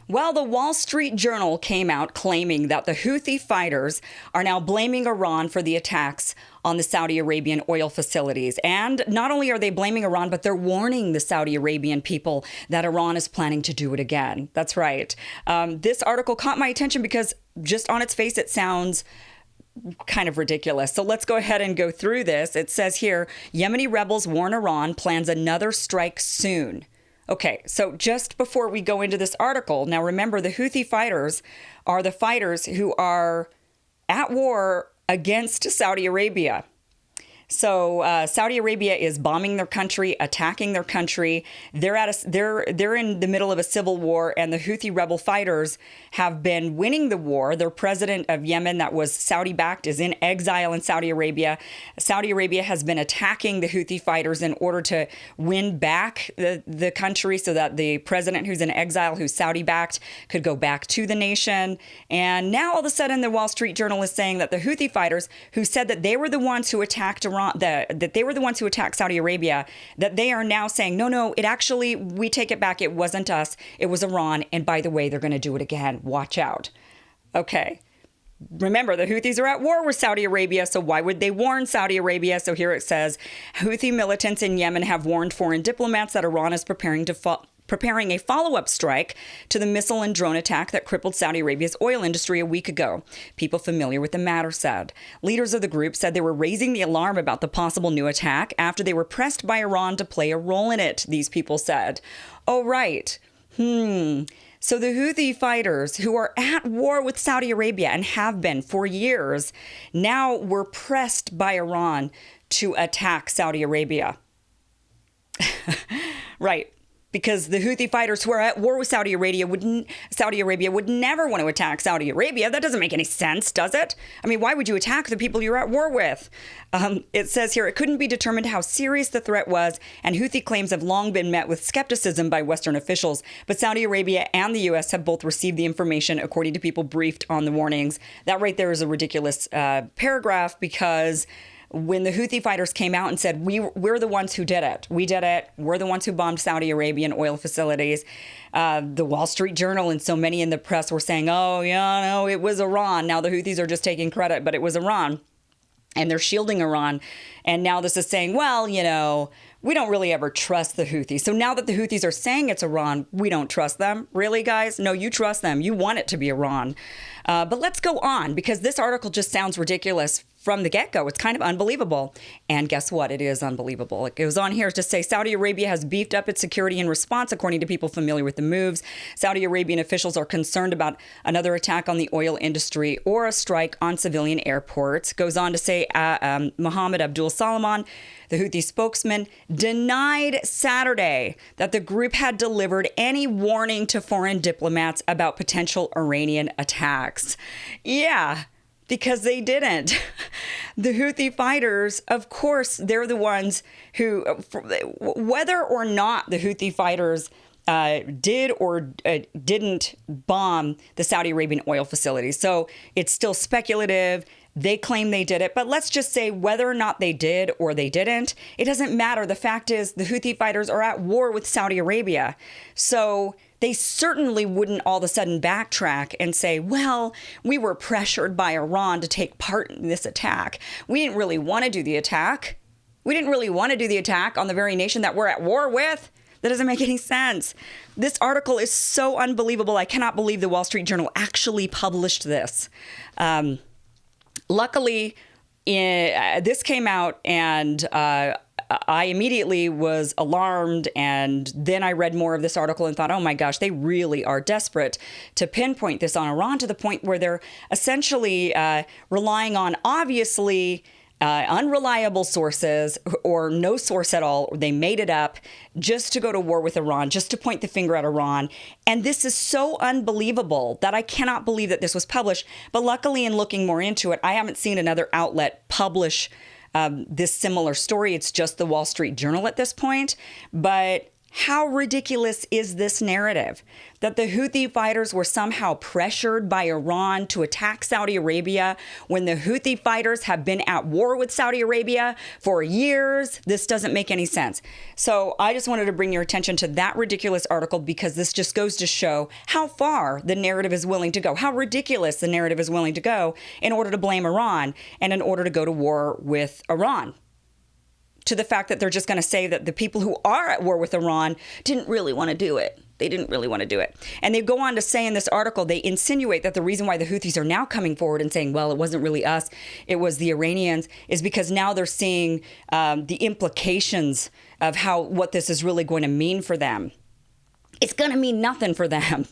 Well, the Wall Street Journal came out claiming that the Houthi fighters are now blaming Iran for the attacks on the Saudi Arabian oil facilities. And not only are they blaming Iran, but they're warning the Saudi Arabian people that Iran is planning to do it again. That's right. This article caught my attention because just on its face, it sounds kind of ridiculous. So let's go ahead and go through this. It says here, Yemeni rebels warn Iran plans another strike soon. Okay, so just before we go into this article, now remember the Houthi fighters are the fighters who are at war against Saudi Arabia. So Saudi Arabia is bombing their country, attacking their country. They're in the middle of a civil war, and the Houthi rebel fighters have been winning the war. Their president of Yemen, that was Saudi-backed, is in exile in Saudi Arabia. Saudi Arabia has been attacking the Houthi fighters in order to win back the country so that the president who's in exile, who's Saudi-backed, could go back to the nation. And now all of a sudden, the Wall Street Journal is saying that the Houthi fighters, who said that they were the ones who attacked Iran, that they were the ones who attacked Saudi Arabia, that they are now saying, no, it actually, we take it back. It wasn't us. It was Iran. And by the way, they're going to do it again. Watch out. Okay. Remember, the Houthis are at war with Saudi Arabia, so why would they warn Saudi Arabia? So here it says, Houthi militants in Yemen have warned foreign diplomats that Iran is preparing a follow-up strike to the missile and drone attack that crippled Saudi Arabia's oil industry a week ago, people familiar with the matter said. Leaders of the group said they were raising the alarm about the possible new attack after they were pressed by Iran to play a role in it, these people said. Oh, right. So the Houthi fighters, who are at war with Saudi Arabia and have been for years, now were pressed by Iran to attack Saudi Arabia. Right. Because the Houthi fighters who are at war with Saudi Arabia would never want to attack Saudi Arabia. That doesn't make any sense, does it? I mean, why would you attack the people you're at war with? It says here, it couldn't be determined how serious the threat was, and Houthi claims have long been met with skepticism by Western officials. But Saudi Arabia and the U.S. have both received the information, according to people briefed on the warnings. That right there is a ridiculous paragraph, because when the Houthi fighters came out and said, we're the ones who did it. We did it. We're the ones who bombed Saudi Arabian oil facilities. The Wall Street Journal and so many in the press were saying, oh, yeah, no, it was Iran. Now the Houthis are just taking credit, but it was Iran. And they're shielding Iran. And now this is saying, well, we don't really ever trust the Houthis. So now that the Houthis are saying it's Iran, we don't trust them. Really, guys? No, you trust them. You want it to be Iran. But let's go on, because this article just sounds ridiculous from the get-go. It's kind of unbelievable. And guess what? It is unbelievable. It goes on here to say Saudi Arabia has beefed up its security in response, according to people familiar with the moves. Saudi Arabian officials are concerned about another attack on the oil industry or a strike on civilian airports. Goes on to say Mohammed Abdul Salman, the Houthi spokesman, denied Saturday that the group had delivered any warning to foreign diplomats about potential Iranian attacks. Yeah, because they didn't. The Houthi fighters, of course, they're the ones who, whether or not the Houthi fighters did or didn't bomb the Saudi Arabian oil facilities. So it's still speculative. They claim they did it, but let's just say whether or not they did or they didn't, it doesn't matter. The fact is the Houthi fighters are at war with Saudi Arabia. So they certainly wouldn't all of a sudden backtrack and say, well, we were pressured by Iran to take part in this attack. We didn't really want to do the attack. We didn't really want to do the attack on the very nation that we're at war with. That doesn't make any sense. This article is so unbelievable. I cannot believe the Wall Street Journal actually published this. Luckily, this came out, and I immediately was alarmed, and then I read more of this article and thought, oh my gosh, they really are desperate to pinpoint this on Iran, to the point where they're essentially relying on, obviously, unreliable sources or no source at all. They made it up just to go to war with Iran, just to point the finger at Iran. And this is so unbelievable that I cannot believe that this was published. But luckily, in looking more into it, I haven't seen another outlet publish this similar story. It's just the Wall Street Journal at this point. But How ridiculous is this narrative that the Houthi fighters were somehow pressured by Iran to attack Saudi Arabia when the Houthi fighters have been at war with Saudi Arabia for years? This doesn't make any sense. So I just wanted to bring your attention to that ridiculous article because this just goes to show how far the narrative is willing to go, how ridiculous the narrative is willing to go in order to blame Iran and in order to go to war with Iran. To the fact that they're just going to say that the people who are at war with Iran didn't really want to do it. They didn't really want to do it. And they go on to say in this article, they insinuate that the reason why the Houthis are now coming forward and saying, well, it wasn't really us, it was the Iranians, is because now they're seeing the implications of what this is really going to mean for them. It's going to mean nothing for them.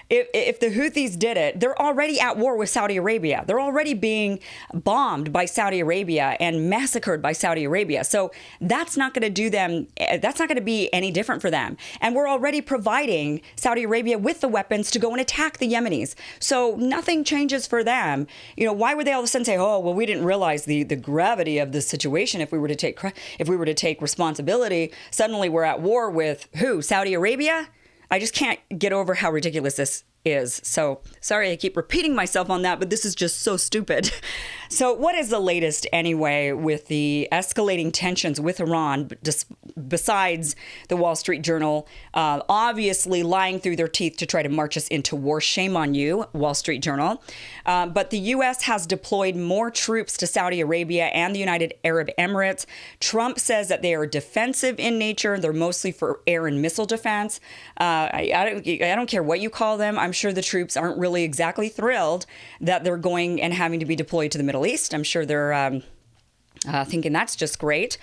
If the Houthis did it, they're already at war with Saudi Arabia. They're already being bombed by Saudi Arabia and massacred by Saudi Arabia. So that's not going to do them. That's not going to be any different for them. And we're already providing Saudi Arabia with the weapons to go and attack the Yemenis. So nothing changes for them. You know, why would they all of a sudden say, oh, well, we didn't realize the gravity of this situation. If we were to take responsibility, suddenly we're at war with who? Saudi Arabia? I just can't get over how ridiculous this is. So sorry I keep repeating myself on that, but this is just so stupid. So what is the latest anyway with the escalating tensions with Iran, besides the Wall Street Journal obviously lying through their teeth to try to march us into war? Shame on you, Wall Street Journal. But the U.S. has deployed more troops to Saudi Arabia and the United Arab Emirates. Trump says that they are defensive in nature. They're mostly for air and missile defense. I don't care what you call them. I'm sure the troops aren't really exactly thrilled that they're going and having to be deployed to the Middle East. I'm sure they're thinking that's just great.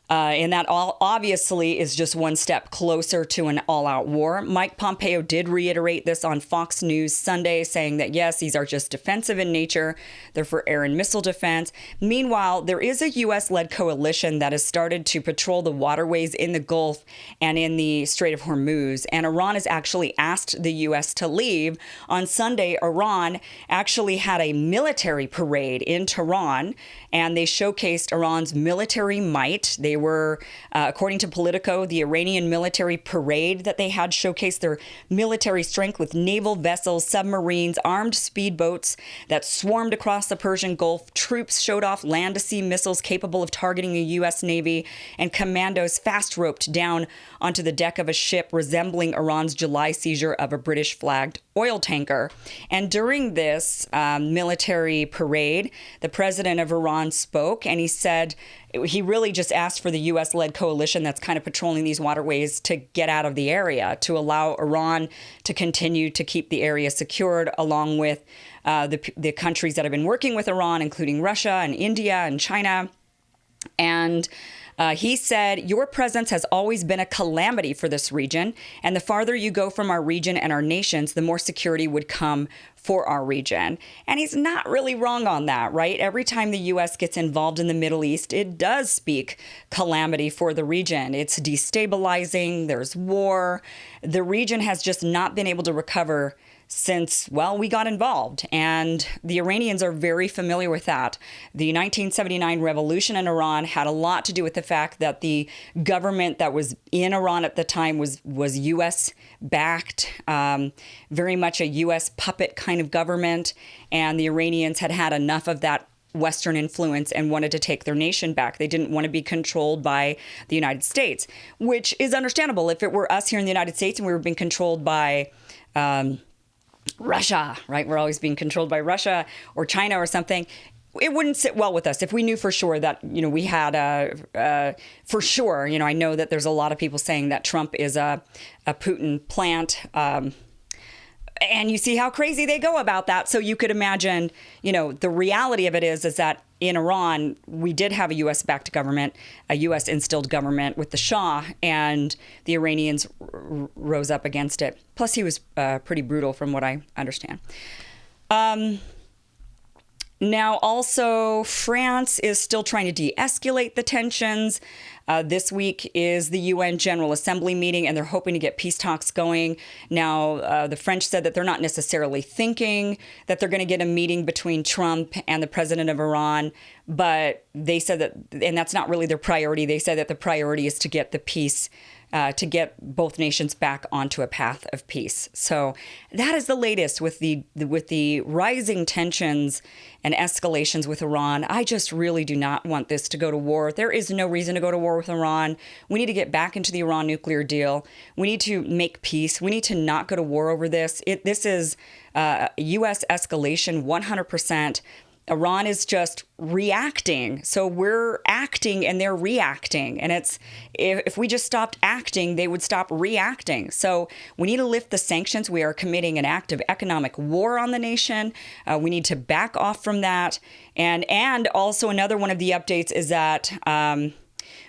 And that all obviously is just one step closer to an all-out war. Mike Pompeo did reiterate this on Fox News Sunday, saying that, yes, these are just defensive in nature. They're for air and missile defense. Meanwhile, there is a U.S.-led coalition that has started to patrol the waterways in the Gulf and in the Strait of Hormuz. And Iran has actually asked the U.S. to leave. On Sunday, Iran actually had a military parade in Tehran, and they showcased Iran's military might. They were, according to Politico, the Iranian military parade that they had showcased their military strength with naval vessels, submarines, armed speedboats that swarmed across the Persian Gulf. Troops showed off land-to-sea missiles capable of targeting the U.S. Navy, and commandos fast-roped down onto the deck of a ship resembling Iran's July seizure of a British-flagged oil tanker. And during this military parade, the president of Iran spoke, and he said he really just asked for the U.S.-led coalition that's kind of patrolling these waterways to get out of the area, to allow Iran to continue to keep the area secured, along with the countries that have been working with Iran, including Russia and India and China. And he said, your presence has always been a calamity for this region, and the farther you go from our region and our nations, the more security would come for our region. And he's not really wrong on that, right? Every time the U.S. gets involved in the Middle East, it does speak calamity for the region. It's destabilizing. There's war. The region has just not been able to recover since, well, we got involved. And the Iranians are very familiar with that. The 1979 revolution in Iran had a lot to do with the fact that the government that was in Iran at the time was U.S.-backed, very much a U.S. puppet kind of government. And the Iranians had had enough of that Western influence and wanted to take their nation back. They didn't want to be controlled by the United States, which is understandable. If it were us here in the United States and we were being controlled by Russia, right? We're always being controlled by Russia or China or something. It wouldn't sit well with us if we knew for sure that, we had for sure, I know that there's a lot of people saying that Trump is a Putin plant. And you see how crazy they go about that. So you could imagine, the reality of it is that in Iran, we did have a U.S.-backed government, a U.S.-instilled government with the Shah, and the Iranians rose up against it. Plus, he was pretty brutal from what I understand. Now, also, France is still trying to de-escalate the tensions. This week is the UN General Assembly meeting, and they're hoping to get peace talks going. Now, the French said that they're not necessarily thinking that they're going to get a meeting between Trump and the president of Iran, but they said that, and that's not really their priority. They said that the priority is to get the peace to get both nations back onto a path of peace. So that is the latest with the rising tensions and escalations with Iran. I just really do not want this to go to war. There is no reason to go to war with Iran. We need to get back into the Iran nuclear deal. We need to make peace. We need to not go to war over this. This is U.S. escalation 100%. Iran is just reacting. So we're acting and they're reacting. And it's if we just stopped acting, they would stop reacting. So we need to lift the sanctions. We are committing an act of economic war on the nation. We need to back off from that. And also another one of the updates is that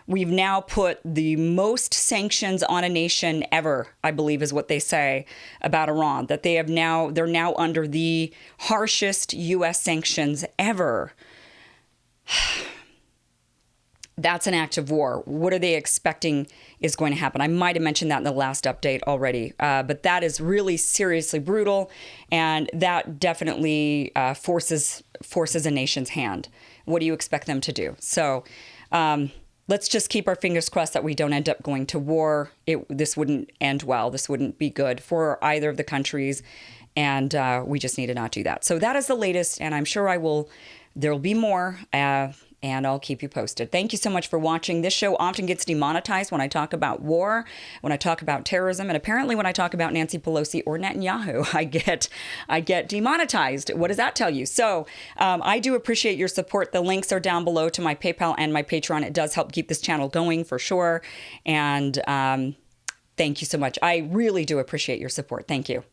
we've now put the most sanctions on a nation ever, I believe is what they say about Iran, that they're now under the harshest U.S. sanctions ever. That's an act of war. What are they expecting is going to happen? I might have mentioned that in the last update already, but that is really seriously brutal, and that definitely forces a nation's hand. What do you expect them to do? So, let's just keep our fingers crossed that we don't end up going to war. This wouldn't end well. This wouldn't be good for either of the countries. And we just need to not do that. So that is the latest. And I'm sure there'll be more. And I'll keep you posted. Thank you so much for watching. This show often gets demonetized when I talk about war, when I talk about terrorism, and apparently when I talk about Nancy Pelosi or Netanyahu, I get demonetized. What does that tell you? So I do appreciate your support. The links are down below to my PayPal and my Patreon. It does help keep this channel going for sure. And thank you so much. I really do appreciate your support. Thank you.